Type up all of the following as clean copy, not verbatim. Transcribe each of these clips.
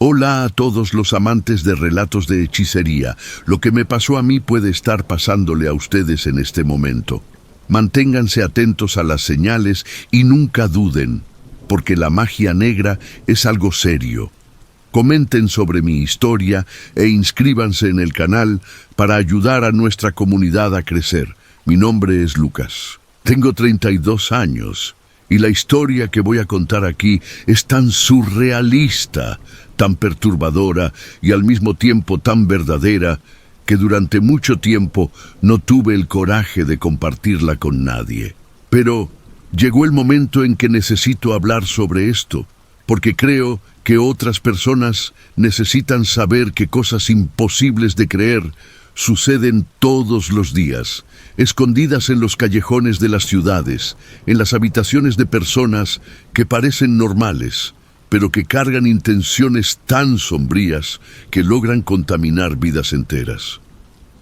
Hola a todos los amantes de relatos de hechicería. Lo que me pasó a mí puede estar pasándole a ustedes en este momento. Manténganse atentos a las señales y nunca duden, porque la magia negra es algo serio. Comenten sobre mi historia e inscríbanse en el canal para ayudar a nuestra comunidad a crecer. Mi nombre es Lucas. Tengo 32 años. Y la historia que voy a contar aquí es tan surrealista, tan perturbadora y al mismo tiempo tan verdadera que durante mucho tiempo no tuve el coraje de compartirla con nadie. Pero llegó el momento en que necesito hablar sobre esto, porque creo que otras personas necesitan saber que cosas imposibles de creer suceden todos los días, escondidas en los callejones de las ciudades, en las habitaciones de personas que parecen normales, pero que cargan intenciones tan sombrías que logran contaminar vidas enteras.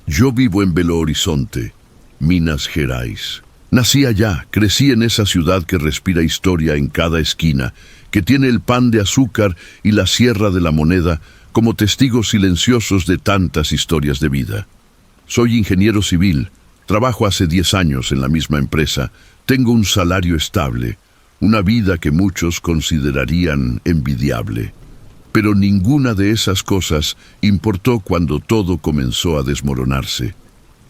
Yo vivo en Belo Horizonte, Minas Gerais. Nací allá, crecí en esa ciudad que respira historia en cada esquina, que tiene el Pan de Azúcar y la Sierra de la Moneda como testigos silenciosos de tantas historias de vida. Soy ingeniero civil, trabajo hace 10 años en la misma empresa, tengo un salario estable, una vida que muchos considerarían envidiable. Pero ninguna de esas cosas importó cuando todo comenzó a desmoronarse.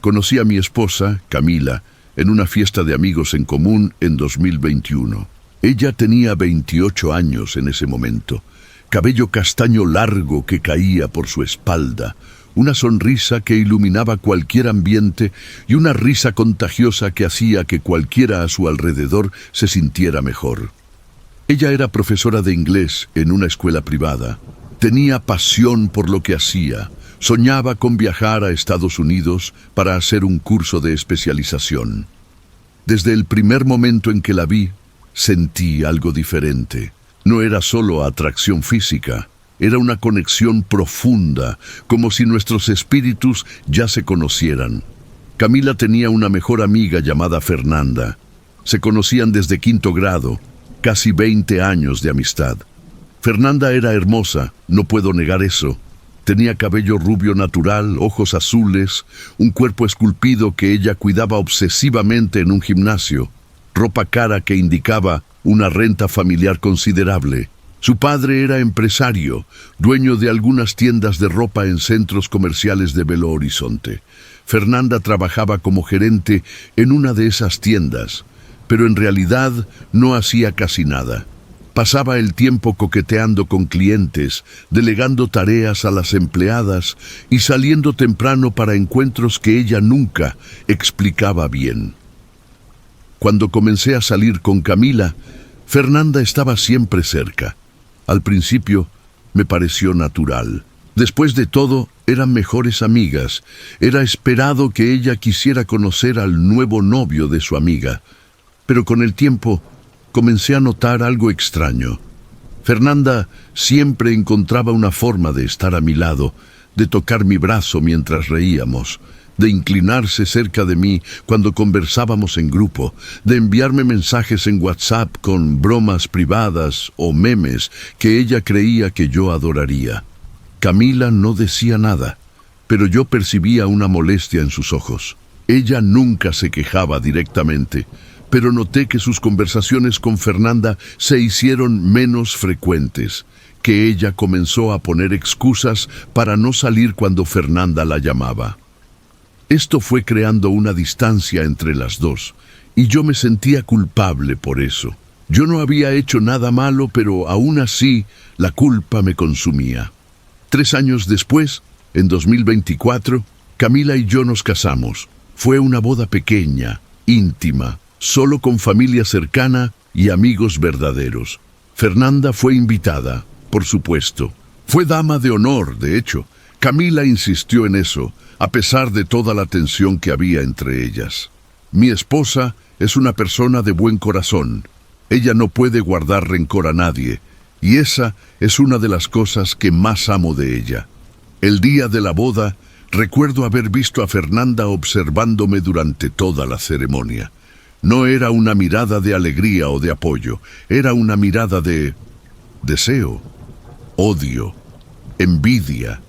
Conocí a mi esposa, Camila, en una fiesta de amigos en común en 2021. Ella tenía 28 años en ese momento. Cabello castaño largo que caía por su espalda, una sonrisa que iluminaba cualquier ambiente y una risa contagiosa que hacía que cualquiera a su alrededor se sintiera mejor. Ella era profesora de inglés en una escuela privada. Tenía pasión por lo que hacía. Soñaba con viajar a Estados Unidos para hacer un curso de especialización. Desde el primer momento en que la vi, sentí algo diferente. No era solo atracción física, era una conexión profunda, como si nuestros espíritus ya se conocieran. Camila tenía una mejor amiga llamada Fernanda. Se conocían desde 5º grado, casi 20 años de amistad. Fernanda era hermosa, no puedo negar eso. Tenía cabello rubio natural, ojos azules, un cuerpo esculpido que ella cuidaba obsesivamente en un gimnasio, ropa cara que indicaba una renta familiar considerable. Su padre era empresario, dueño de algunas tiendas de ropa en centros comerciales de Belo Horizonte. Fernanda trabajaba como gerente en una de esas tiendas, pero en realidad no hacía casi nada. Pasaba el tiempo coqueteando con clientes, delegando tareas a las empleadas y saliendo temprano para encuentros que ella nunca explicaba bien. Cuando comencé a salir con Camila, Fernanda estaba siempre cerca. Al principio me pareció natural. Después de todo, eran mejores amigas. Era esperado que ella quisiera conocer al nuevo novio de su amiga. Pero con el tiempo comencé a notar algo extraño. Fernanda siempre encontraba una forma de estar a mi lado, de tocar mi brazo mientras reíamos, de inclinarse cerca de mí cuando conversábamos en grupo, de enviarme mensajes en WhatsApp con bromas privadas o memes que ella creía que yo adoraría. Camila no decía nada, pero yo percibía una molestia en sus ojos. Ella nunca se quejaba directamente, pero noté que sus conversaciones con Fernanda se hicieron menos frecuentes, que ella comenzó a poner excusas para no salir cuando Fernanda la llamaba. Esto fue creando una distancia entre las dos, y yo me sentía culpable por eso. Yo no había hecho nada malo, pero aún así la culpa me consumía. 3 años después, en 2024, Camila y yo nos casamos. Fue una boda pequeña, íntima, solo con familia cercana y amigos verdaderos. Fernanda fue invitada, por supuesto. Fue dama de honor, de hecho. Camila insistió en eso, a pesar de toda la tensión que había entre ellas. Mi esposa es una persona de buen corazón. Ella no puede guardar rencor a nadie, y esa es una de las cosas que más amo de ella. El día de la boda, recuerdo haber visto a Fernanda observándome durante toda la ceremonia. No era una mirada de alegría o de apoyo, era una mirada de deseo, odio, envidia.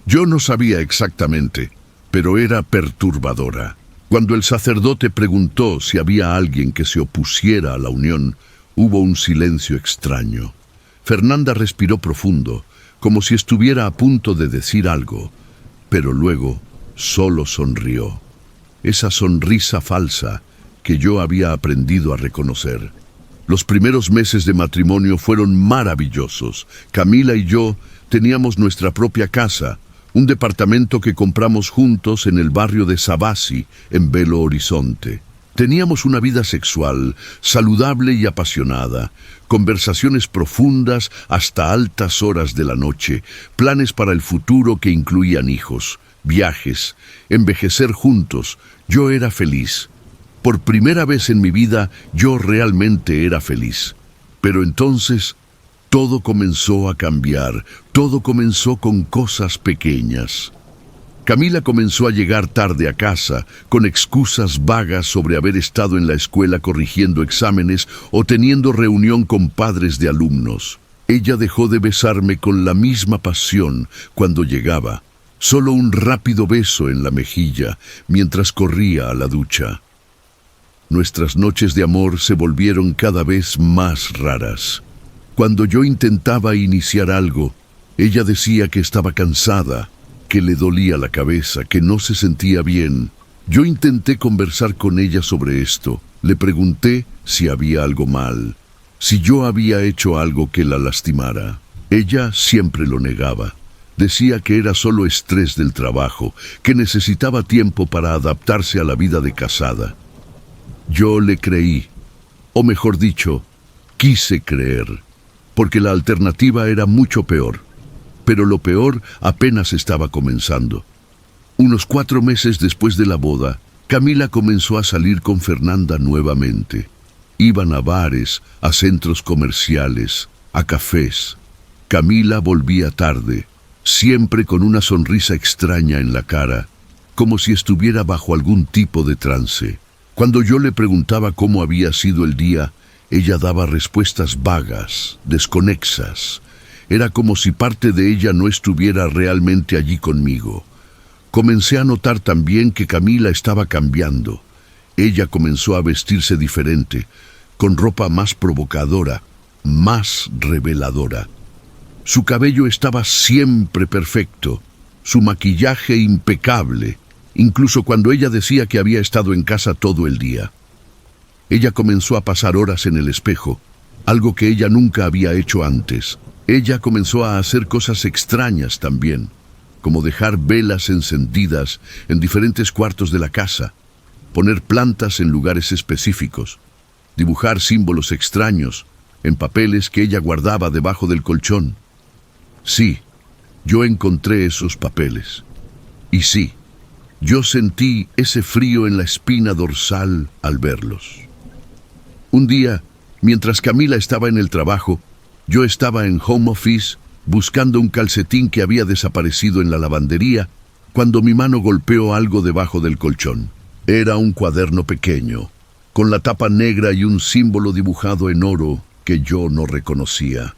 Yo no sabía exactamente, pero era perturbadora. Cuando el sacerdote preguntó si había alguien que se opusiera a la unión, hubo un silencio extraño. Fernanda respiró profundo, como si estuviera a punto de decir algo, pero luego solo sonrió. Esa sonrisa falsa que yo había aprendido a reconocer. Los primeros meses de matrimonio fueron maravillosos. Camila y yo teníamos nuestra propia casa, un departamento que compramos juntos en el barrio de Savassi, en Belo Horizonte. Teníamos una vida sexual saludable y apasionada, conversaciones profundas hasta altas horas de la noche, planes para el futuro que incluían hijos, viajes, envejecer juntos. Yo era feliz. Por primera vez en mi vida, yo realmente era feliz. Pero entonces, todo comenzó a cambiar. Todo comenzó con cosas pequeñas. Camila comenzó a llegar tarde a casa, con excusas vagas sobre haber estado en la escuela corrigiendo exámenes o teniendo reunión con padres de alumnos. Ella dejó de besarme con la misma pasión cuando llegaba. Solo un rápido beso en la mejilla mientras corría a la ducha. Nuestras noches de amor se volvieron cada vez más raras. Cuando yo intentaba iniciar algo, ella decía que estaba cansada, que le dolía la cabeza, que no se sentía bien. Yo intenté conversar con ella sobre esto. Le pregunté si había algo mal, si yo había hecho algo que la lastimara. Ella siempre lo negaba. Decía que era solo estrés del trabajo, que necesitaba tiempo para adaptarse a la vida de casada. Yo le creí, o mejor dicho, quise creer, porque la alternativa era mucho peor. Pero lo peor apenas estaba comenzando. Unos 4 meses después de la boda, Camila comenzó a salir con Fernanda nuevamente. Iban a bares, a centros comerciales, a cafés. Camila volvía tarde, siempre con una sonrisa extraña en la cara, como si estuviera bajo algún tipo de trance. Cuando yo le preguntaba cómo había sido el día, ella daba respuestas vagas, desconexas. Era como si parte de ella no estuviera realmente allí conmigo. Comencé a notar también que Camila estaba cambiando. Ella comenzó a vestirse diferente, con ropa más provocadora, más reveladora. Su cabello estaba siempre perfecto, su maquillaje impecable, incluso cuando ella decía que había estado en casa todo el día. Ella comenzó a pasar horas en el espejo, algo que ella nunca había hecho antes. Ella comenzó a hacer cosas extrañas también, como dejar velas encendidas en diferentes cuartos de la casa, poner plantas en lugares específicos, dibujar símbolos extraños en papeles que ella guardaba debajo del colchón. Sí, yo encontré esos papeles. Y sí, yo sentí ese frío en la espina dorsal al verlos. Un día, mientras Camila estaba en el trabajo, yo estaba en home office buscando un calcetín que había desaparecido en la lavandería cuando mi mano golpeó algo debajo del colchón. Era un cuaderno pequeño, con la tapa negra y un símbolo dibujado en oro que yo no reconocía.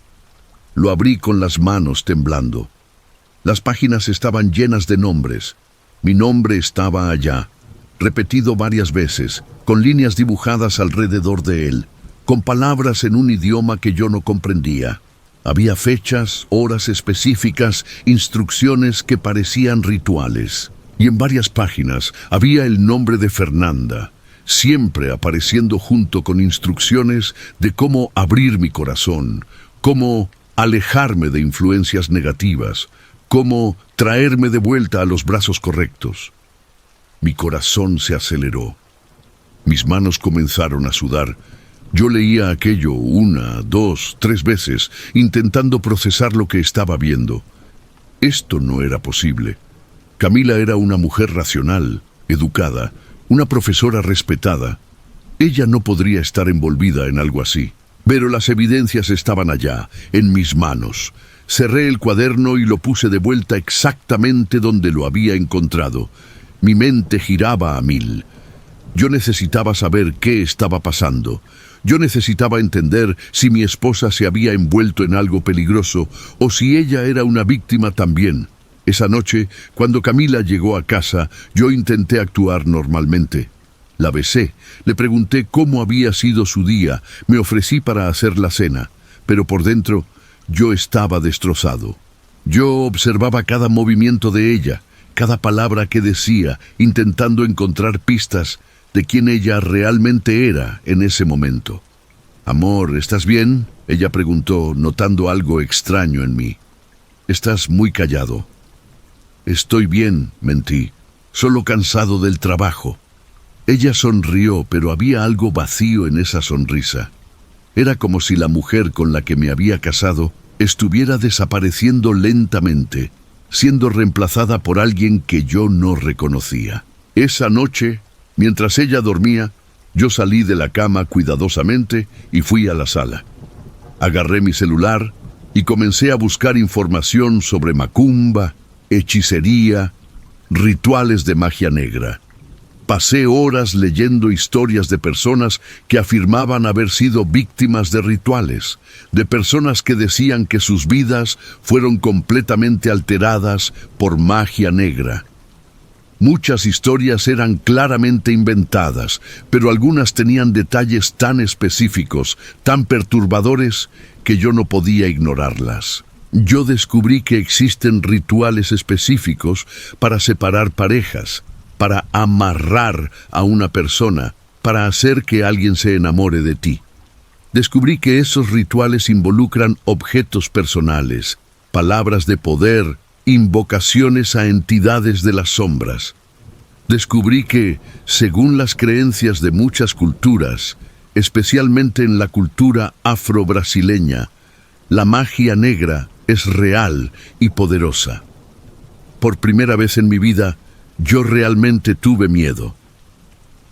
Lo abrí con las manos temblando. Las páginas estaban llenas de nombres. Mi nombre estaba allá, repetido varias veces, con líneas dibujadas alrededor de él, con palabras en un idioma que yo no comprendía. Había fechas, horas específicas, instrucciones que parecían rituales. Y en varias páginas había el nombre de Fernanda, siempre apareciendo junto con instrucciones de cómo abrir mi corazón, cómo alejarme de influencias negativas, cómo traerme de vuelta a los brazos correctos. Mi corazón se aceleró. Mis manos comenzaron a sudar. Yo leía aquello 1, 2, 3 veces, intentando procesar lo que estaba viendo. Esto no era posible. Camila era una mujer racional, educada, una profesora respetada. Ella no podría estar envolvida en algo así. Pero las evidencias estaban allá, en mis manos. Cerré el cuaderno y lo puse de vuelta exactamente donde lo había encontrado. Mi mente giraba a 1000. Yo necesitaba saber qué estaba pasando. Yo necesitaba entender si mi esposa se había envuelto en algo peligroso o si ella era una víctima también. Esa noche, cuando Camila llegó a casa, yo intenté actuar normalmente. La besé, le pregunté cómo había sido su día, me ofrecí para hacer la cena, pero por dentro yo estaba destrozado. Yo observaba cada movimiento de ella, cada palabra que decía, intentando encontrar pistas de quién ella realmente era en ese momento. «Amor, ¿estás bien?», ella preguntó, notando algo extraño en mí. «Estás muy callado». «Estoy bien», mentí, «solo cansado del trabajo». Ella sonrió, pero había algo vacío en esa sonrisa. Era como si la mujer con la que me había casado estuviera desapareciendo lentamente, siendo reemplazada por alguien que yo no reconocía. Esa noche, mientras ella dormía, yo salí de la cama cuidadosamente y fui a la sala. Agarré mi celular y comencé a buscar información sobre macumba, hechicería, rituales de magia negra. Pasé horas leyendo historias de personas que afirmaban haber sido víctimas de rituales, de personas que decían que sus vidas fueron completamente alteradas por magia negra. Muchas historias eran claramente inventadas, pero algunas tenían detalles tan específicos, tan perturbadores, que yo no podía ignorarlas. Yo descubrí que existen rituales específicos para separar parejas, para amarrar a una persona, para hacer que alguien se enamore de ti. Descubrí que esos rituales involucran objetos personales, palabras de poder, invocaciones a entidades de las sombras. Descubrí que, según las creencias de muchas culturas, especialmente en la cultura afro-brasileña, la magia negra es real y poderosa. Por primera vez en mi vida, yo realmente tuve miedo.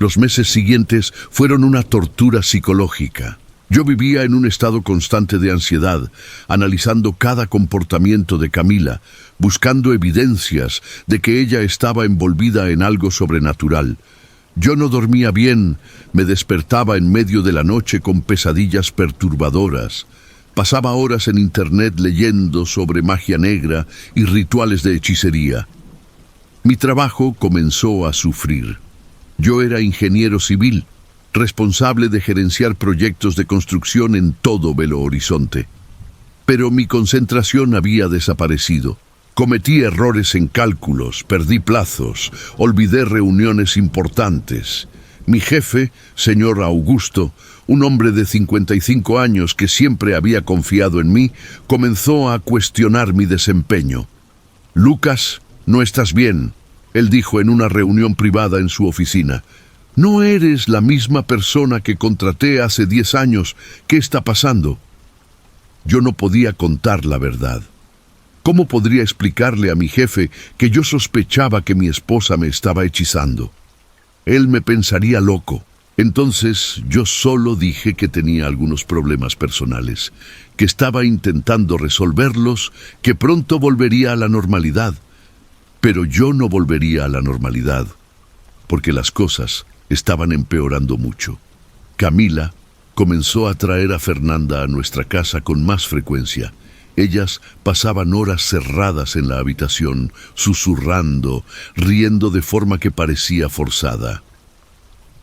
Los meses siguientes fueron una tortura psicológica. Yo vivía en un estado constante de ansiedad, analizando cada comportamiento de Camila, buscando evidencias de que ella estaba envolvida en algo sobrenatural. Yo no dormía bien, me despertaba en medio de la noche con pesadillas perturbadoras. Pasaba horas en internet leyendo sobre magia negra y rituales de hechicería. Mi trabajo comenzó a sufrir. Yo era ingeniero civil, responsable de gerenciar proyectos de construcción en todo Belo Horizonte. Pero mi concentración había desaparecido. Cometí errores en cálculos, perdí plazos, olvidé reuniones importantes. Mi jefe, señor Augusto, un hombre de 55 años que siempre había confiado en mí, comenzó a cuestionar mi desempeño. «Lucas, no estás bien», él dijo en una reunión privada en su oficina. «No eres la misma persona que contraté hace 10 años. ¿Qué está pasando?». Yo no podía contar la verdad. ¿Cómo podría explicarle a mi jefe que yo sospechaba que mi esposa me estaba hechizando? Él me pensaría loco. Entonces yo solo dije que tenía algunos problemas personales, que estaba intentando resolverlos, que pronto volvería a la normalidad. Pero yo no volvería a la normalidad, porque las cosas estaban empeorando mucho. Camila comenzó a traer a Fernanda a nuestra casa con más frecuencia. Ellas pasaban horas cerradas en la habitación, susurrando, riendo de forma que parecía forzada.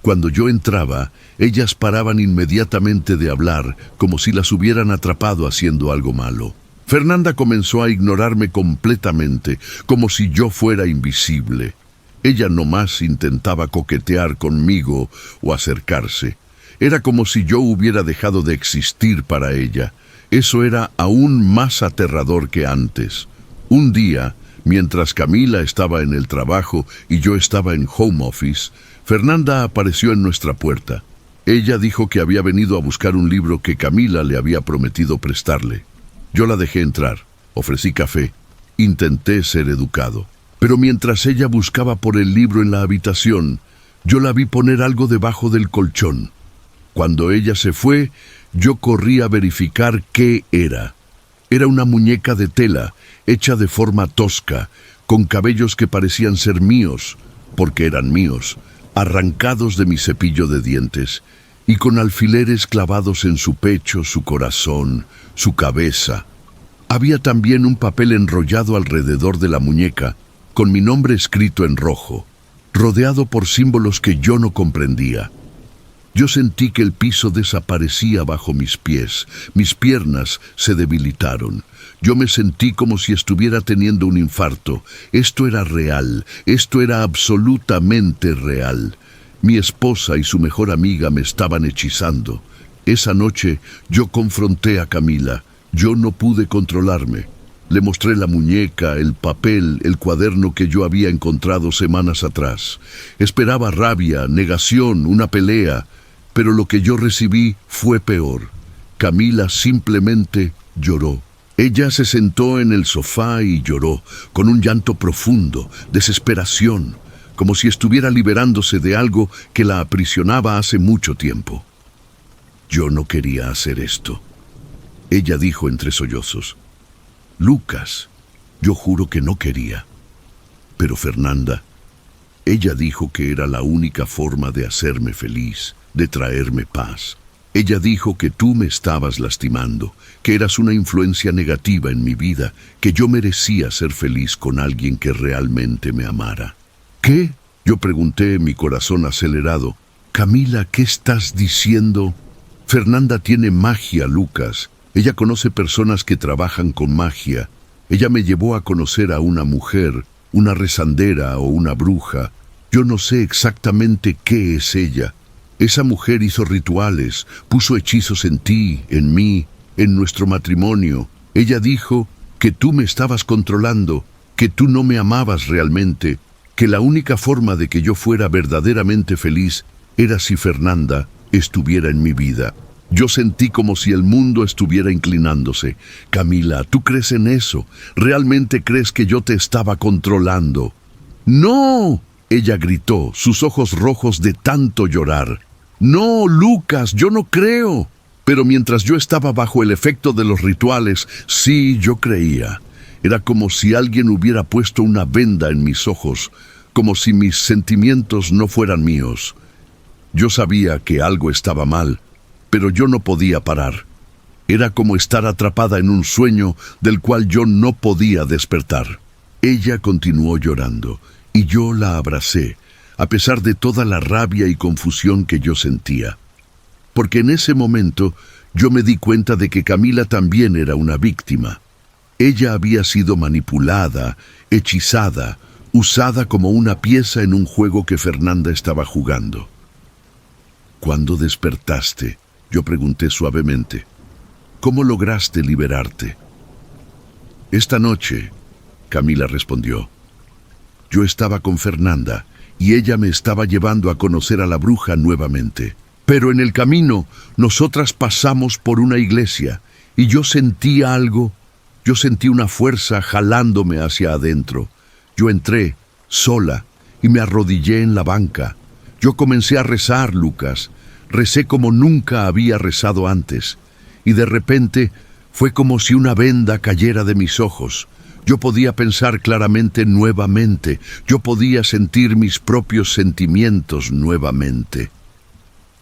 Cuando yo entraba, ellas paraban inmediatamente de hablar, como si las hubieran atrapado haciendo algo malo. Fernanda comenzó a ignorarme completamente, como si yo fuera invisible. Ella nomás intentaba coquetear conmigo o acercarse. Era como si yo hubiera dejado de existir para ella. Eso era aún más aterrador que antes. Un día, mientras Camila estaba en el trabajo y yo estaba en home office, Fernanda apareció en nuestra puerta. Ella dijo que había venido a buscar un libro que Camila le había prometido prestarle. Yo la dejé entrar, ofrecí café, intenté ser educado. Pero mientras ella buscaba por el libro en la habitación, yo la vi poner algo debajo del colchón. Cuando ella se fue, yo corrí a verificar qué era. Era una muñeca de tela, hecha de forma tosca, con cabellos que parecían ser míos, porque eran míos, arrancados de mi cepillo de dientes. y con alfileres clavados en su pecho, su corazón, su cabeza. Había también un papel enrollado alrededor de la muñeca, con mi nombre escrito en rojo, rodeado por símbolos que yo no comprendía. Yo sentí que el piso desaparecía bajo mis pies, mis piernas se debilitaron. Yo me sentí como si estuviera teniendo un infarto. Esto era real, esto era absolutamente real. Mi esposa y su mejor amiga me estaban hechizando. Esa noche yo confronté a Camila. Yo no pude controlarme. Le mostré la muñeca, el papel, el cuaderno que yo había encontrado semanas atrás. Esperaba rabia, negación, una pelea, pero lo que yo recibí fue peor. Camila simplemente lloró. Ella se sentó en el sofá y lloró, con un llanto profundo, desesperación, como si estuviera liberándose de algo que la aprisionaba hace mucho tiempo. Yo no quería hacer esto. Ella dijo entre sollozos: Lucas, yo juro que no quería. Pero Fernanda, ella dijo que era la única forma de hacerme feliz, de traerme paz. Ella dijo que tú me estabas lastimando, que eras una influencia negativa en mi vida, que yo merecía ser feliz con alguien que realmente me amara. ¿Qué? Yo pregunté, mi corazón acelerado. Camila, ¿qué estás diciendo? Fernanda tiene magia, Lucas. Ella conoce personas que trabajan con magia. Ella me llevó a conocer a una mujer, una rezandera o una bruja. Yo no sé exactamente qué es ella. Esa mujer hizo rituales, puso hechizos en ti, en mí, en nuestro matrimonio. Ella dijo que tú me estabas controlando, que tú no me amabas realmente, que la única forma de que yo fuera verdaderamente feliz era si Fernanda estuviera en mi vida. Yo sentí como si el mundo estuviera inclinándose. Camila, ¿tú crees en eso? ¿Realmente crees que yo te estaba controlando? ¡No!, ella gritó, sus ojos rojos de tanto llorar. ¡No, Lucas, yo no creo! Pero mientras yo estaba bajo el efecto de los rituales, sí, yo creía. Era como si alguien hubiera puesto una venda en mis ojos, como si mis sentimientos no fueran míos. Yo sabía que algo estaba mal, pero yo no podía parar. Era como estar atrapada en un sueño del cual yo no podía despertar. Ella continuó llorando, y yo la abracé, a pesar de toda la rabia y confusión que yo sentía. Porque en ese momento yo me di cuenta de que Camila también era una víctima. Ella había sido manipulada, hechizada, usada como una pieza en un juego que Fernanda estaba jugando. ¿Cuándo despertaste?, yo pregunté suavemente. ¿Cómo lograste liberarte? Esta noche, Camila respondió. Yo estaba con Fernanda y ella me estaba llevando a conocer a la bruja nuevamente. Pero en el camino, nosotras pasamos por una iglesia y yo sentí algo. Yo sentí una fuerza jalándome hacia adentro. Yo entré, sola, y me arrodillé en la banca. Yo comencé a rezar, Lucas. Recé como nunca había rezado antes, y de repente fue como si una venda cayera de mis ojos. Yo podía pensar claramente nuevamente, yo podía sentir mis propios sentimientos nuevamente.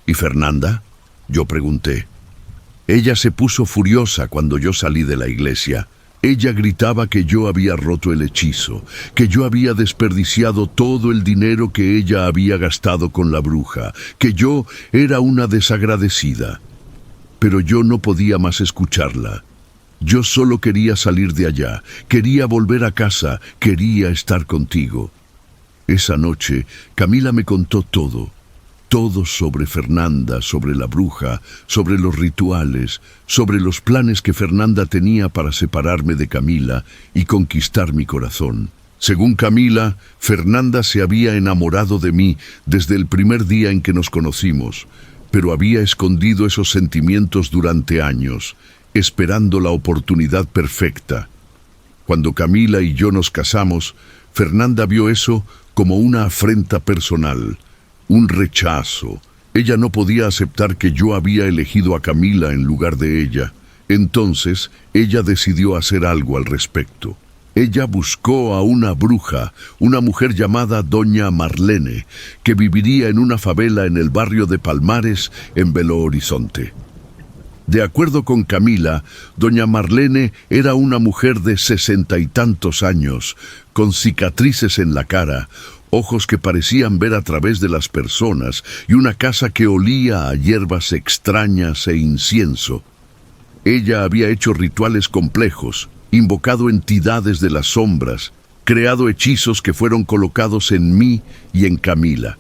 ¿Y Fernanda?, yo pregunté. Ella se puso furiosa cuando yo salí de la iglesia. Ella gritaba que yo había roto el hechizo, que yo había desperdiciado todo el dinero que ella había gastado con la bruja, que yo era una desagradecida. Pero yo no podía más escucharla. Yo solo quería salir de allá, quería volver a casa, quería estar contigo. Esa noche, Camila me contó todo sobre Fernanda, sobre la bruja, sobre los rituales, sobre los planes que Fernanda tenía para separarme de Camila y conquistar mi corazón. Según Camila, Fernanda se había enamorado de mí desde el primer día en que nos conocimos, pero había escondido esos sentimientos durante años, esperando la oportunidad perfecta. Cuando Camila y yo nos casamos, Fernanda vio eso como una afrenta personal, un rechazo. Ella no podía aceptar que yo había elegido a Camila en lugar de ella. Entonces, ella decidió hacer algo al respecto. Ella buscó a una bruja, una mujer llamada Doña Marlene, que viviría en una favela en el barrio de Palmares, en Belo Horizonte. De acuerdo con Camila, Doña Marlene era una mujer de 60 y tantos años, con cicatrices en la cara, ojos que parecían ver a través de las personas y una casa que olía a hierbas extrañas e incienso. Ella había hecho rituales complejos, invocado entidades de las sombras, creado hechizos que fueron colocados en mí y en Camila.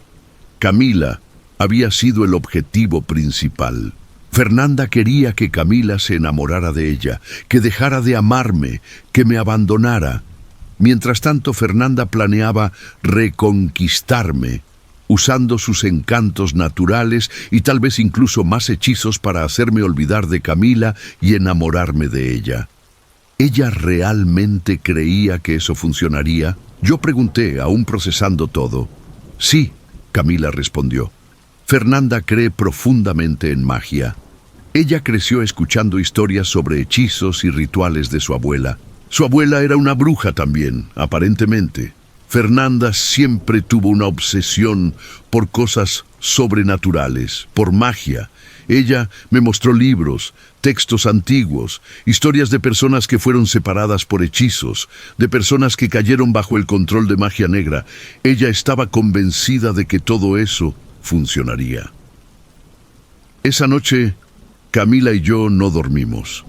Camila había sido el objetivo principal. Fernanda quería que Camila se enamorara de ella, que dejara de amarme, que me abandonara. Mientras tanto, Fernanda planeaba reconquistarme, usando sus encantos naturales y tal vez incluso más hechizos para hacerme olvidar de Camila y enamorarme de ella. ¿Ella realmente creía que eso funcionaría? Yo pregunté, aún procesando todo. Sí, Camila respondió. Fernanda cree profundamente en magia. Ella creció escuchando historias sobre hechizos y rituales de su abuela. Su abuela era una bruja también, aparentemente. Fernanda siempre tuvo una obsesión por cosas sobrenaturales, por magia. Ella me mostró libros, textos antiguos, historias de personas que fueron separadas por hechizos, de personas que cayeron bajo el control de magia negra. Ella estaba convencida de que todo eso funcionaría. Esa noche, Camila y yo no dormimos.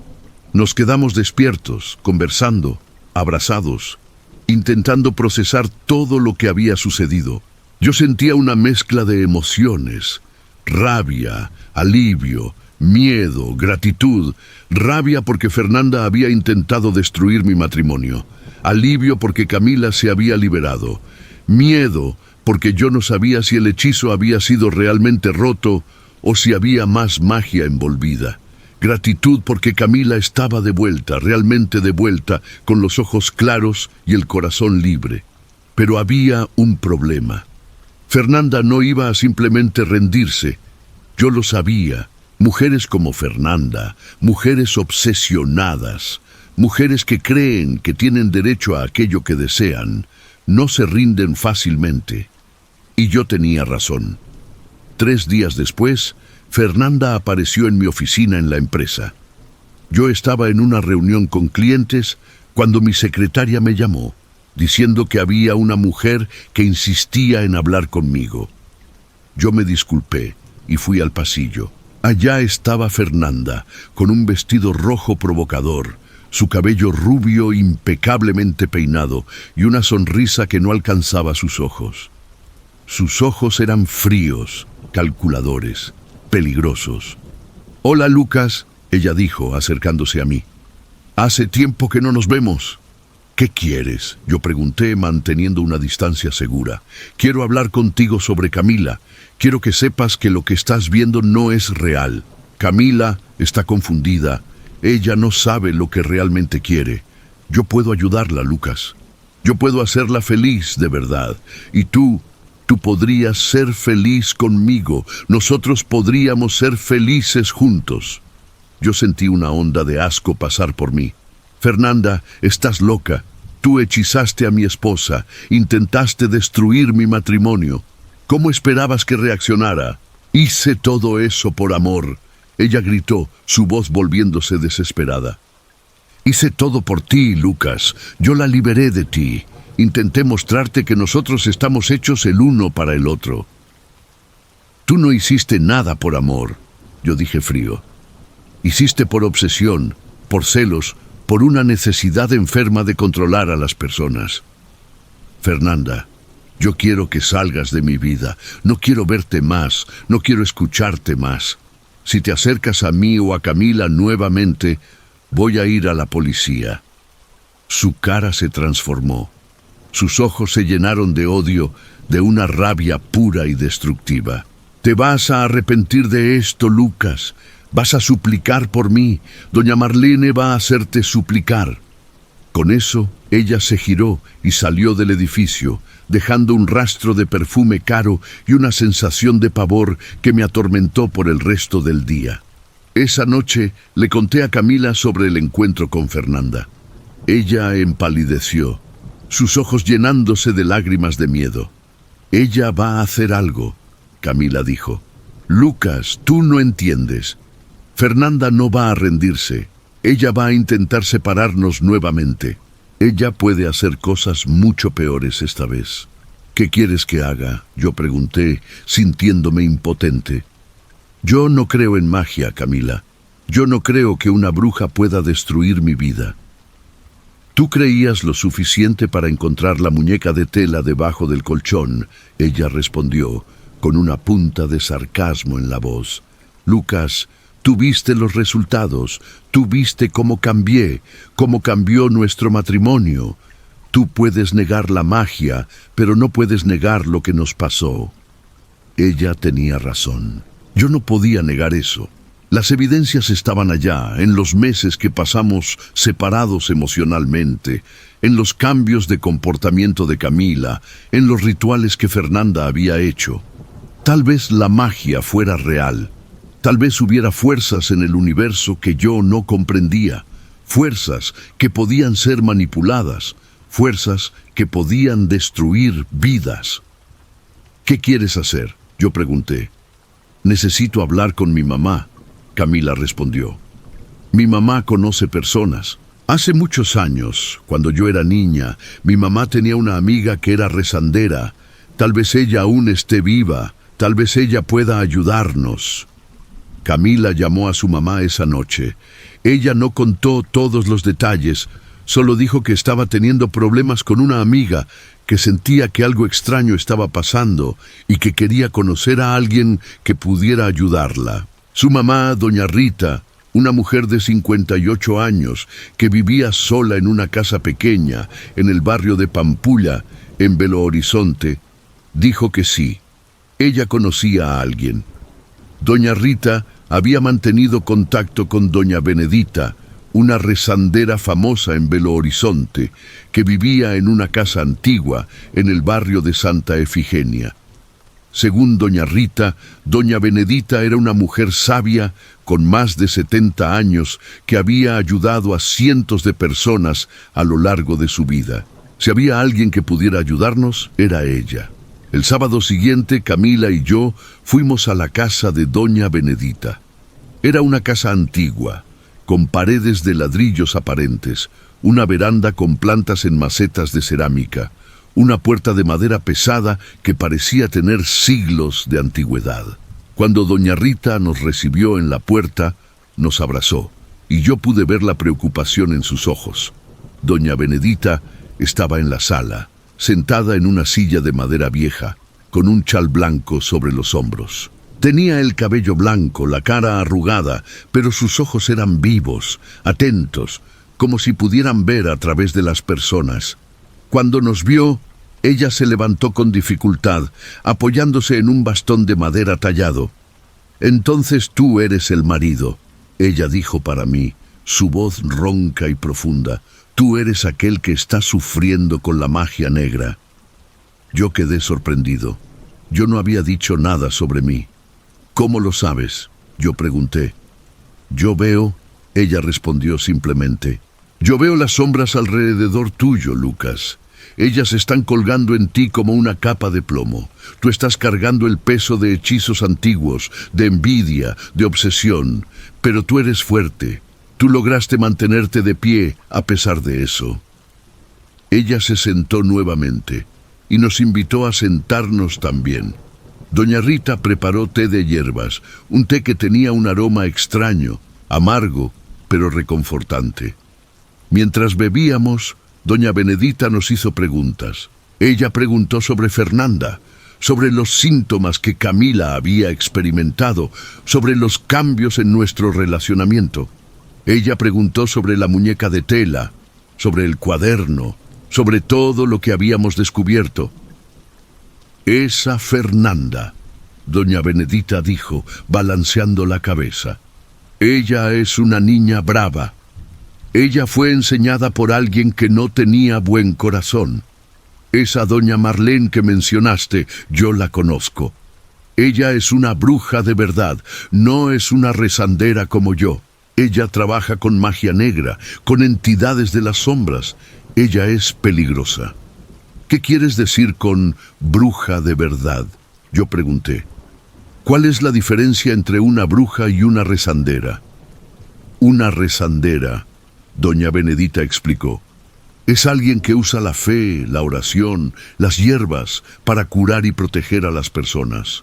Nos quedamos despiertos, conversando, abrazados, intentando procesar todo lo que había sucedido. Yo sentía una mezcla de emociones: rabia, alivio, miedo, gratitud. Rabia porque Fernanda había intentado destruir mi matrimonio. Alivio porque Camila se había liberado. Miedo porque yo no sabía si el hechizo había sido realmente roto o si había más magia envolvida. Gratitud porque Camila estaba de vuelta, realmente de vuelta, con los ojos claros y el corazón libre. Pero había un problema. Fernanda no iba a simplemente rendirse. Yo lo sabía. Mujeres como Fernanda, mujeres obsesionadas, mujeres que creen que tienen derecho a aquello que desean, no se rinden fácilmente. Y yo tenía razón. 3 días después, Fernanda apareció en mi oficina en la empresa. Yo estaba en una reunión con clientes cuando mi secretaria me llamó, diciendo que había una mujer que insistía en hablar conmigo. Yo me disculpé y fui al pasillo. Allá estaba Fernanda, con un vestido rojo provocador, su cabello rubio impecablemente peinado y una sonrisa que no alcanzaba sus ojos. Sus ojos eran fríos, calculadores, peligrosos. «Hola, Lucas», ella dijo, acercándose a mí. «Hace tiempo que no nos vemos». «¿Qué quieres?», yo pregunté, manteniendo una distancia segura. «Quiero hablar contigo sobre Camila. Quiero que sepas que lo que estás viendo no es real. Camila está confundida. Ella no sabe lo que realmente quiere. Yo puedo ayudarla, Lucas. Yo puedo hacerla feliz de verdad. Y tú podrías ser feliz conmigo. Nosotros podríamos ser felices juntos». Yo sentí una onda de asco pasar por mí. «Fernanda, estás loca. Tú hechizaste a mi esposa. Intentaste destruir mi matrimonio. ¿Cómo esperabas que reaccionara? Hice todo eso por amor». Ella gritó, su voz volviéndose desesperada. «Hice todo por ti, Lucas. Yo la liberé de ti. Intenté mostrarte que nosotros estamos hechos el uno para el otro». «Tú no hiciste nada por amor», yo dije frío. «Hiciste por obsesión, por celos, por una necesidad enferma de controlar a las personas». «Fernanda, yo quiero que salgas de mi vida. No quiero verte más, no quiero escucharte más. Si te acercas a mí o a Camila nuevamente, voy a ir a la policía». Su cara se transformó. Sus ojos se llenaron de odio, de una rabia pura y destructiva. «Te vas a arrepentir de esto, Lucas. Vas a suplicar por mí. Doña Marlene va a hacerte suplicar». Con eso, ella se giró y salió del edificio, dejando un rastro de perfume caro y una sensación de pavor que me atormentó por el resto del día. Esa noche le conté a Camila sobre el encuentro con Fernanda. Ella empalideció, sus ojos llenándose de lágrimas de miedo. Ella va a hacer algo, Camila dijo. Lucas, tú no entiendes. Fernanda no va a rendirse. Ella va a intentar separarnos nuevamente. Ella puede hacer cosas mucho peores esta vez. ¿Qué quieres que haga?, yo pregunté, sintiéndome impotente. Yo no creo en magia, Camila. Yo no creo que una bruja pueda destruir mi vida. Tú creías lo suficiente para encontrar la muñeca de tela debajo del colchón, ella respondió, con una punta de sarcasmo en la voz. Lucas, tú viste los resultados, tú viste cómo cambió nuestro matrimonio. Tú puedes negar la magia, pero no puedes negar lo que nos pasó. Ella tenía razón. Yo no podía negar eso. Las evidencias estaban allá, en los meses que pasamos separados emocionalmente, en los cambios de comportamiento de Camila, en los rituales que Fernanda había hecho. Tal vez la magia fuera real. Tal vez hubiera fuerzas en el universo que yo no comprendía, fuerzas que podían ser manipuladas, fuerzas que podían destruir vidas. ¿Qué quieres hacer?, yo pregunté. Necesito hablar con mi mamá, Camila respondió. Mi mamá conoce personas. Hace muchos años, cuando yo era niña, mi mamá tenía una amiga que era rezandera. Tal vez ella aún esté viva, tal vez ella pueda ayudarnos. Camila llamó a su mamá esa noche. Ella no contó todos los detalles, solo dijo que estaba teniendo problemas con una amiga, que sentía que algo extraño estaba pasando y que quería conocer a alguien que pudiera ayudarla. Su mamá, doña Rita, una mujer de 58 años, que vivía sola en una casa pequeña en el barrio de Pampulla, en Belo Horizonte, dijo que sí. Ella conocía a alguien. Doña Rita había mantenido contacto con doña Benedita, una rezandera famosa en Belo Horizonte, que vivía en una casa antigua en el barrio de Santa Efigenia. Según doña Rita, doña Benedita era una mujer sabia con más de 70 años que había ayudado a cientos de personas a lo largo de su vida. Si había alguien que pudiera ayudarnos, era ella. El sábado siguiente, Camila y yo fuimos a la casa de doña Benedita. Era una casa antigua, con paredes de ladrillos aparentes, una veranda con plantas en macetas de cerámica, una puerta de madera pesada que parecía tener siglos de antigüedad. Cuando doña Rita nos recibió en la puerta, nos abrazó, y yo pude ver la preocupación en sus ojos. Doña Benedita estaba en la sala, sentada en una silla de madera vieja, con un chal blanco sobre los hombros. Tenía el cabello blanco, la cara arrugada, pero sus ojos eran vivos, atentos, como si pudieran ver a través de las personas. Cuando nos vio, ella se levantó con dificultad, apoyándose en un bastón de madera tallado. «Entonces tú eres el marido», ella dijo para mí, su voz ronca y profunda. «Tú eres aquel que está sufriendo con la magia negra». Yo quedé sorprendido. Yo no había dicho nada sobre mí. «¿Cómo lo sabes?», yo pregunté. «Yo veo», ella respondió simplemente. «Yo veo las sombras alrededor tuyo, Lucas. Ellas están colgando en ti como una capa de plomo. Tú estás cargando el peso de hechizos antiguos, de envidia, de obsesión. Pero tú eres fuerte. Tú lograste mantenerte de pie a pesar de eso». Ella se sentó nuevamente y nos invitó a sentarnos también. Doña Rita preparó té de hierbas, un té que tenía un aroma extraño, amargo, pero reconfortante. Mientras bebíamos, doña Benedita nos hizo preguntas. Ella preguntó sobre Fernanda, sobre los síntomas que Camila había experimentado, sobre los cambios en nuestro relacionamiento. Ella preguntó sobre la muñeca de tela, sobre el cuaderno, sobre todo lo que habíamos descubierto. «Esa Fernanda», doña Benedita dijo, balanceando la cabeza. «Ella es una niña brava. Ella fue enseñada por alguien que no tenía buen corazón. Esa doña Marlene que mencionaste, yo la conozco. Ella es una bruja de verdad, no es una rezandera como yo. Ella trabaja con magia negra, con entidades de las sombras. Ella es peligrosa. ¿Qué quieres decir con bruja de verdad?, yo pregunté. ¿Cuál es la diferencia entre una bruja y una rezandera? Una rezandera, doña Benedita explicó, es alguien que usa la fe, la oración, las hierbas para curar y proteger a las personas.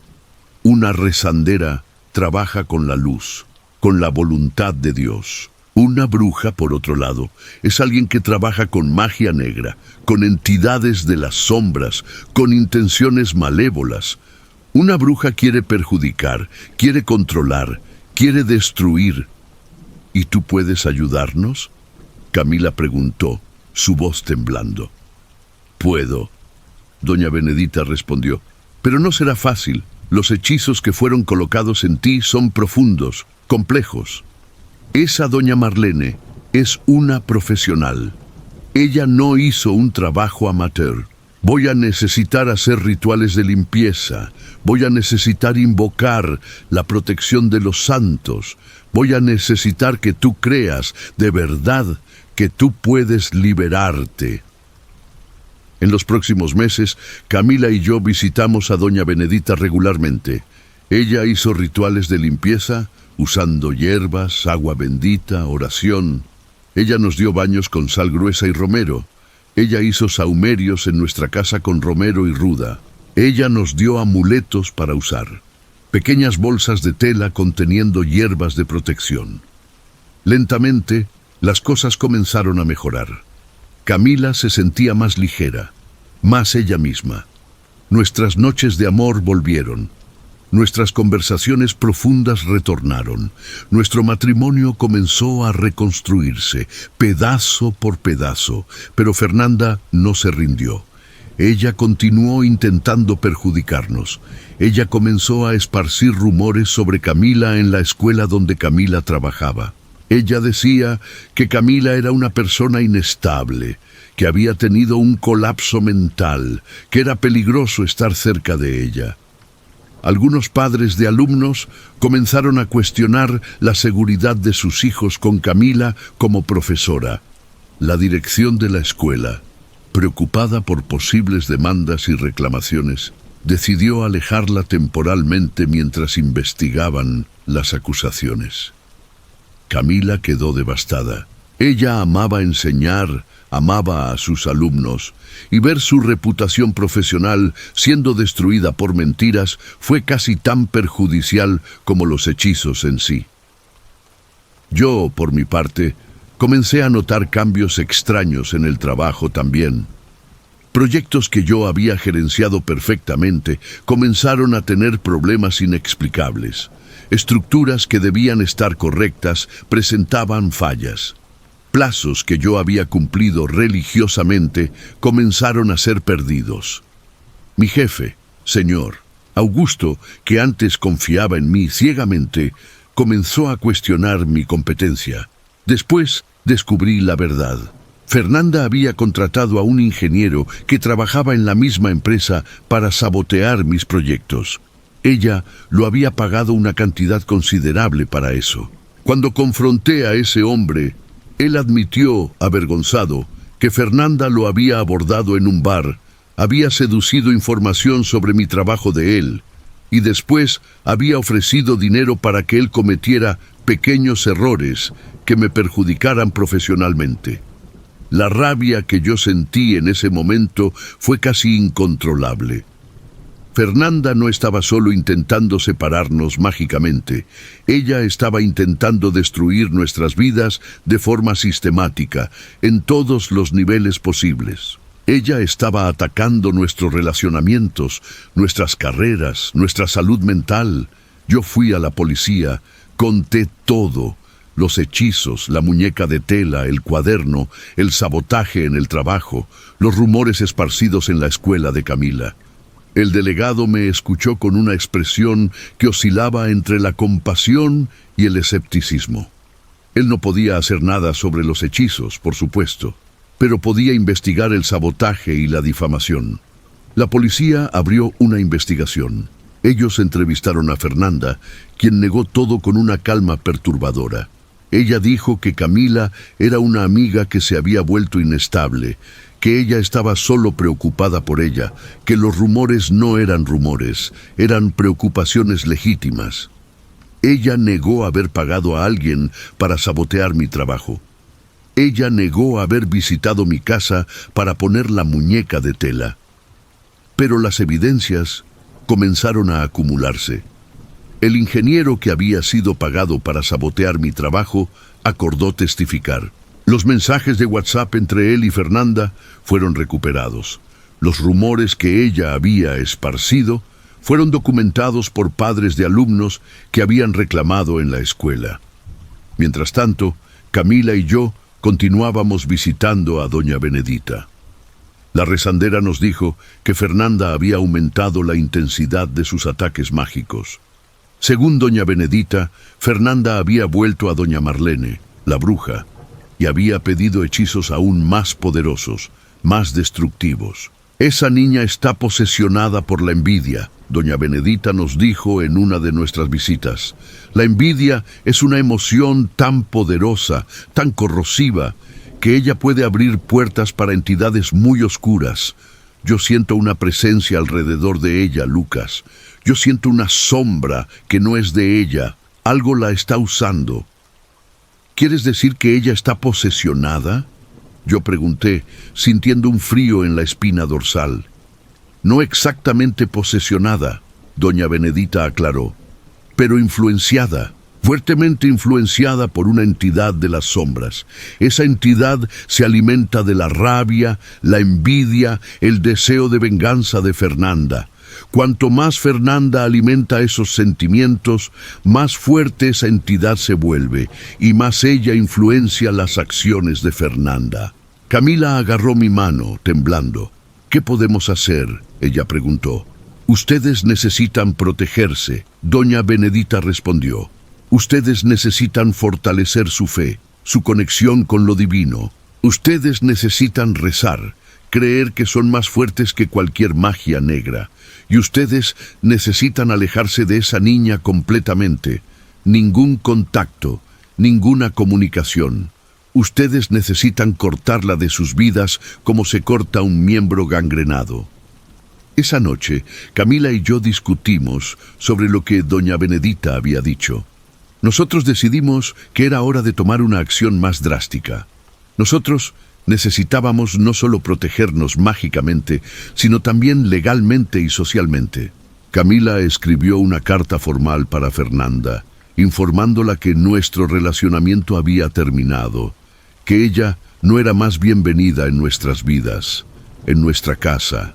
Una rezandera trabaja con la luz, con la voluntad de Dios. Una bruja, por otro lado, es alguien que trabaja con magia negra, con entidades de las sombras, con intenciones malévolas. Una bruja quiere perjudicar, quiere controlar, quiere destruir. ¿Y tú puedes ayudarnos?, Camila preguntó, su voz temblando. Puedo, doña Benedita respondió, pero no será fácil. Los hechizos que fueron colocados en ti son profundos, complejos. Esa doña Marlene es una profesional. Ella no hizo un trabajo amateur. Voy a necesitar hacer rituales de limpieza. Voy a necesitar invocar la protección de los santos. Voy a necesitar que tú creas de verdad que tú puedes liberarte. En los próximos meses, Camila y yo visitamos a doña Benedita regularmente. Ella hizo rituales de limpieza, usando hierbas, agua bendita, oración. Ella nos dio baños con sal gruesa y romero. Ella hizo sahumerios en nuestra casa con romero y ruda. Ella nos dio amuletos para usar, pequeñas bolsas de tela conteniendo hierbas de protección. Lentamente, las cosas comenzaron a mejorar. Camila se sentía más ligera, más ella misma. Nuestras noches de amor volvieron. Nuestras conversaciones profundas retornaron. Nuestro matrimonio comenzó a reconstruirse, pedazo por pedazo, pero Fernanda no se rindió. Ella continuó intentando perjudicarnos. Ella comenzó a esparcir rumores sobre Camila en la escuela donde Camila trabajaba. Ella decía que Camila era una persona inestable, que había tenido un colapso mental, que era peligroso estar cerca de ella. Algunos padres de alumnos comenzaron a cuestionar la seguridad de sus hijos con Camila como profesora. La dirección de la escuela, preocupada por posibles demandas y reclamaciones, decidió alejarla temporalmente mientras investigaban las acusaciones. Camila quedó devastada. Ella amaba enseñar, amaba a sus alumnos, y ver su reputación profesional siendo destruida por mentiras fue casi tan perjudicial como los hechizos en sí. Yo, por mi parte, comencé a notar cambios extraños en el trabajo también. Proyectos que yo había gerenciado perfectamente comenzaron a tener problemas inexplicables. Estructuras que debían estar correctas presentaban fallas. Plazos que yo había cumplido religiosamente comenzaron a ser perdidos. Mi jefe, señor Augusto, que antes confiaba en mí ciegamente, comenzó a cuestionar mi competencia. Después descubrí la verdad. Fernanda había contratado a un ingeniero que trabajaba en la misma empresa para sabotear mis proyectos. Ella lo había pagado una cantidad considerable para eso. Cuando confronté a ese hombre, él admitió, avergonzado, que Fernanda lo había abordado en un bar, había seducido información sobre mi trabajo de él, y después había ofrecido dinero para que él cometiera pequeños errores que me perjudicaran profesionalmente. La rabia que yo sentí en ese momento fue casi incontrolable. Fernanda no estaba solo intentando separarnos mágicamente. Ella estaba intentando destruir nuestras vidas de forma sistemática, en todos los niveles posibles. Ella estaba atacando nuestros relacionamientos, nuestras carreras, nuestra salud mental. Yo fui a la policía, conté todo. Los hechizos, la muñeca de tela, el cuaderno, el sabotaje en el trabajo, los rumores esparcidos en la escuela de Camila. El delegado me escuchó con una expresión que oscilaba entre la compasión y el escepticismo. Él no podía hacer nada sobre los hechizos, por supuesto, pero podía investigar el sabotaje y la difamación. La policía abrió una investigación. Ellos entrevistaron a Fernanda, quien negó todo con una calma perturbadora. Ella dijo que Camila era una amiga que se había vuelto inestable, que ella estaba solo preocupada por ella, que los rumores no eran rumores, eran preocupaciones legítimas. Ella negó haber pagado a alguien para sabotear mi trabajo. Ella negó haber visitado mi casa para poner la muñeca de tela. Pero las evidencias comenzaron a acumularse. El ingeniero que había sido pagado para sabotear mi trabajo acordó testificar. Los mensajes de WhatsApp entre él y Fernanda fueron recuperados. Los rumores que ella había esparcido fueron documentados por padres de alumnos que habían reclamado en la escuela. Mientras tanto, Camila y yo continuábamos visitando a doña Benedita. La rezandera nos dijo que Fernanda había aumentado la intensidad de sus ataques mágicos. Según doña Benedita, Fernanda había vuelto a doña Marlene, la bruja, y había pedido hechizos aún más poderosos, más destructivos. Esa niña está posesionada por la envidia, doña Benedita nos dijo en una de nuestras visitas. La envidia es una emoción tan poderosa, tan corrosiva, que ella puede abrir puertas para entidades muy oscuras. Yo siento una presencia alrededor de ella, Lucas. Yo siento una sombra que no es de ella. Algo la está usando. ¿Quieres decir que ella está posesionada? Yo pregunté, sintiendo un frío en la espina dorsal. No exactamente posesionada, doña Benedita aclaró, pero influenciada, fuertemente influenciada por una entidad de las sombras. Esa entidad se alimenta de la rabia, la envidia, el deseo de venganza de Fernanda. Cuanto más Fernanda alimenta esos sentimientos, más fuerte esa entidad se vuelve y más ella influencia las acciones de Fernanda. Camila agarró mi mano, temblando. ¿Qué podemos hacer?, ella preguntó. Ustedes necesitan protegerse, doña Benedita respondió. Ustedes necesitan fortalecer su fe, su conexión con lo divino. Ustedes necesitan rezar, creer que son más fuertes que cualquier magia negra. Y ustedes necesitan alejarse de esa niña completamente. Ningún contacto, ninguna comunicación. Ustedes necesitan cortarla de sus vidas como se corta un miembro gangrenado. Esa noche, Camila y yo discutimos sobre lo que doña Benedita había dicho. Nosotros decidimos que era hora de tomar una acción más drástica. Nosotros necesitábamos no solo protegernos mágicamente, sino también legalmente y socialmente. Camila escribió una carta formal para Fernanda, informándola que nuestro relacionamiento había terminado, que ella no era más bienvenida en nuestras vidas, en nuestra casa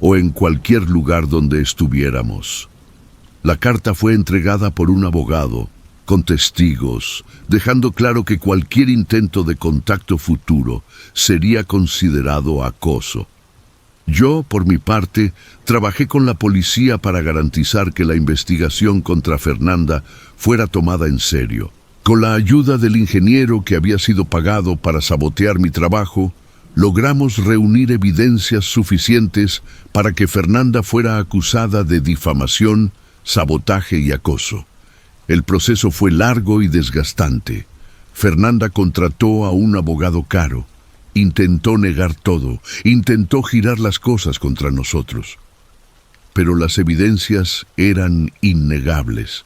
o en cualquier lugar donde estuviéramos. La carta fue entregada por un abogado, con testigos, dejando claro que cualquier intento de contacto futuro sería considerado acoso. Yo, por mi parte, trabajé con la policía para garantizar que la investigación contra Fernanda fuera tomada en serio. Con la ayuda del ingeniero que había sido pagado para sabotear mi trabajo, logramos reunir evidencias suficientes para que Fernanda fuera acusada de difamación, sabotaje y acoso. El proceso fue largo y desgastante. Fernanda contrató a un abogado caro. Intentó negar todo, intentó girar las cosas contra nosotros. Pero las evidencias eran innegables.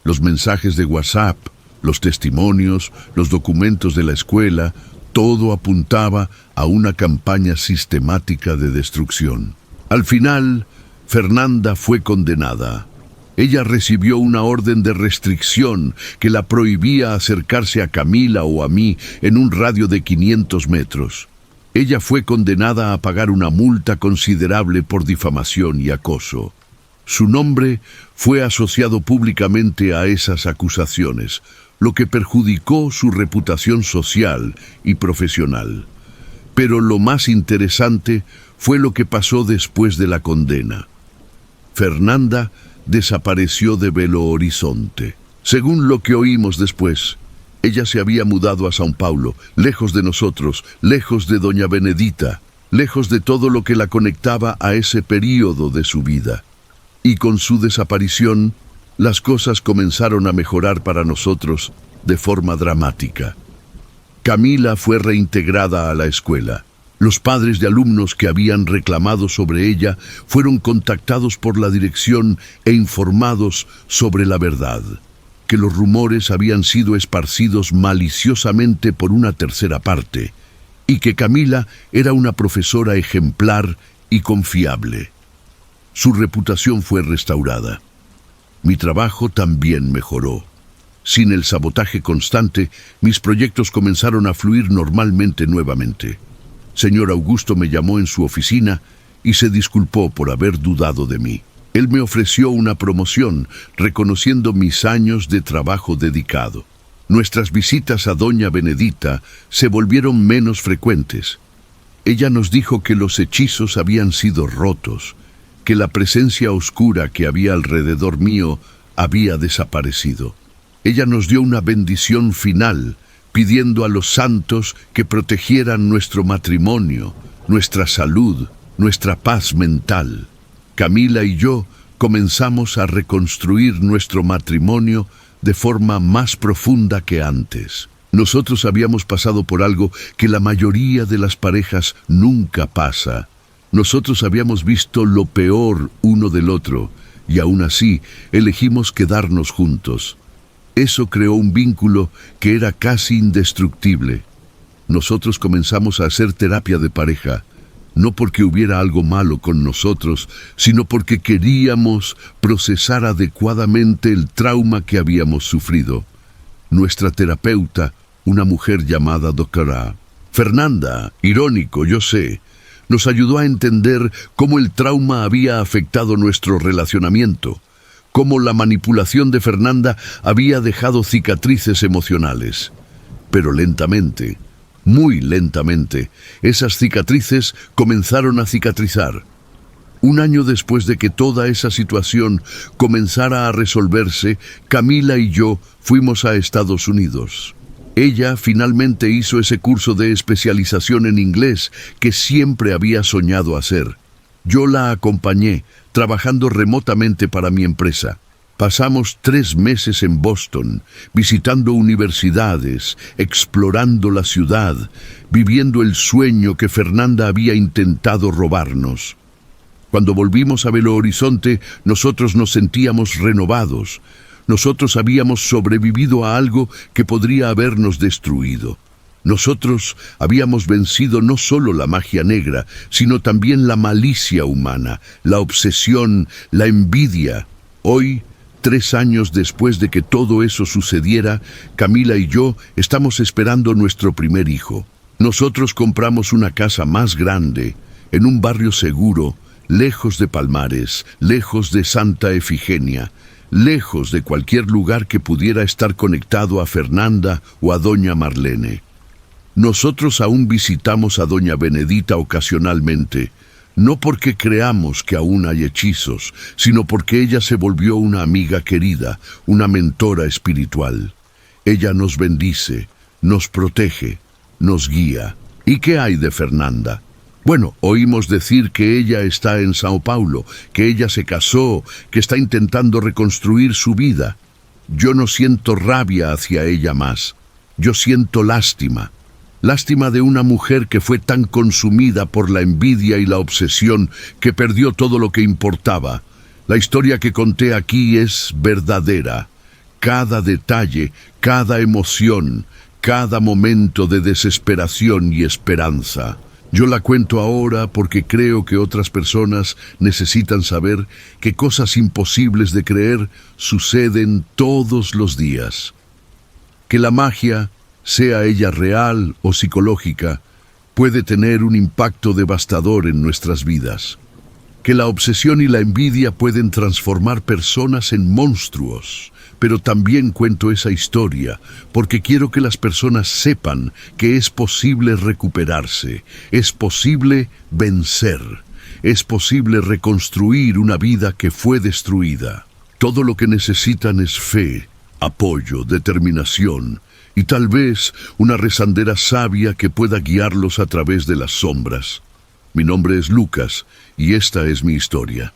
Los mensajes de WhatsApp, los testimonios, los documentos de la escuela, todo apuntaba a una campaña sistemática de destrucción. Al final, Fernanda fue condenada. Ella recibió una orden de restricción que la prohibía acercarse a Camila o a mí en un radio de 500 metros. Ella fue condenada a pagar una multa considerable por difamación y acoso. Su nombre fue asociado públicamente a esas acusaciones, lo que perjudicó su reputación social y profesional. Pero lo más interesante fue lo que pasó después de la condena. Fernanda desapareció de Belo Horizonte. Según lo que oímos después, ella se había mudado a São Paulo, lejos de nosotros, lejos de doña Benedita, lejos de todo lo que la conectaba a ese período de su vida. Y con su desaparición, las cosas comenzaron a mejorar para nosotros de forma dramática. Camila fue reintegrada a la escuela. Los padres de alumnos que habían reclamado sobre ella fueron contactados por la dirección e informados sobre la verdad, que los rumores habían sido esparcidos maliciosamente por una tercera parte, y que Camila era una profesora ejemplar y confiable. Su reputación fue restaurada. Mi trabajo también mejoró. Sin el sabotaje constante, mis proyectos comenzaron a fluir normalmente nuevamente. Señor Augusto me llamó en su oficina y se disculpó por haber dudado de mí. Él me ofreció una promoción, reconociendo mis años de trabajo dedicado. Nuestras visitas a doña Benedita se volvieron menos frecuentes. Ella nos dijo que los hechizos habían sido rotos, que la presencia oscura que había alrededor mío había desaparecido. Ella nos dio una bendición final, pidiendo a los santos que protegieran nuestro matrimonio, nuestra salud, nuestra paz mental. Camila y yo comenzamos a reconstruir nuestro matrimonio de forma más profunda que antes. Nosotros habíamos pasado por algo que la mayoría de las parejas nunca pasa. Nosotros habíamos visto lo peor uno del otro, y aún así elegimos quedarnos juntos. Eso creó un vínculo que era casi indestructible. Nosotros comenzamos a hacer terapia de pareja, no porque hubiera algo malo con nosotros, sino porque queríamos procesar adecuadamente el trauma que habíamos sufrido. Nuestra terapeuta, una mujer llamada Doctora Fernanda, irónico, yo sé, nos ayudó a entender cómo el trauma había afectado nuestro relacionamiento, cómo la manipulación de Fernanda había dejado cicatrices emocionales. Pero lentamente, muy lentamente, esas cicatrices comenzaron a cicatrizar. Un año después de que toda esa situación comenzara a resolverse, Camila y yo fuimos a Estados Unidos. Ella finalmente hizo ese curso de especialización en inglés que siempre había soñado hacer. Yo la acompañé, trabajando remotamente para mi empresa. Pasamos 3 meses en Boston, visitando universidades, explorando la ciudad, viviendo el sueño que Fernanda había intentado robarnos. Cuando volvimos a Belo Horizonte, nosotros nos sentíamos renovados. Nosotros habíamos sobrevivido a algo que podría habernos destruido. Nosotros habíamos vencido no solo la magia negra, sino también la malicia humana, la obsesión, la envidia. Hoy, 3 años después de que todo eso sucediera, Camila y yo estamos esperando nuestro primer hijo. Nosotros compramos una casa más grande, en un barrio seguro, lejos de Palmares, lejos de Santa Efigenia, lejos de cualquier lugar que pudiera estar conectado a Fernanda o a doña Marlene. Nosotros aún visitamos a doña Benedita ocasionalmente, no porque creamos que aún hay hechizos, sino porque ella se volvió una amiga querida, una mentora espiritual. Ella nos bendice, nos protege, nos guía. ¿Y qué hay de Fernanda? Bueno, oímos decir que ella está en Sao Paulo, que ella se casó, que está intentando reconstruir su vida. Yo no siento rabia hacia ella más. Yo siento lástima. Lástima de una mujer que fue tan consumida por la envidia y la obsesión que perdió todo lo que importaba. La historia que conté aquí es verdadera. Cada detalle, cada emoción, cada momento de desesperación y esperanza. Yo la cuento ahora porque creo que otras personas necesitan saber que cosas imposibles de creer suceden todos los días. Que la magia, sea ella real o psicológica, puede tener un impacto devastador en nuestras vidas. Que la obsesión y la envidia pueden transformar personas en monstruos. Pero también cuento esa historia porque quiero que las personas sepan que es posible recuperarse, es posible vencer, es posible reconstruir una vida que fue destruida. Todo lo que necesitan es fe, apoyo, determinación y tal vez una rezandera sabia que pueda guiarlos a través de las sombras. Mi nombre es Lucas y esta es mi historia.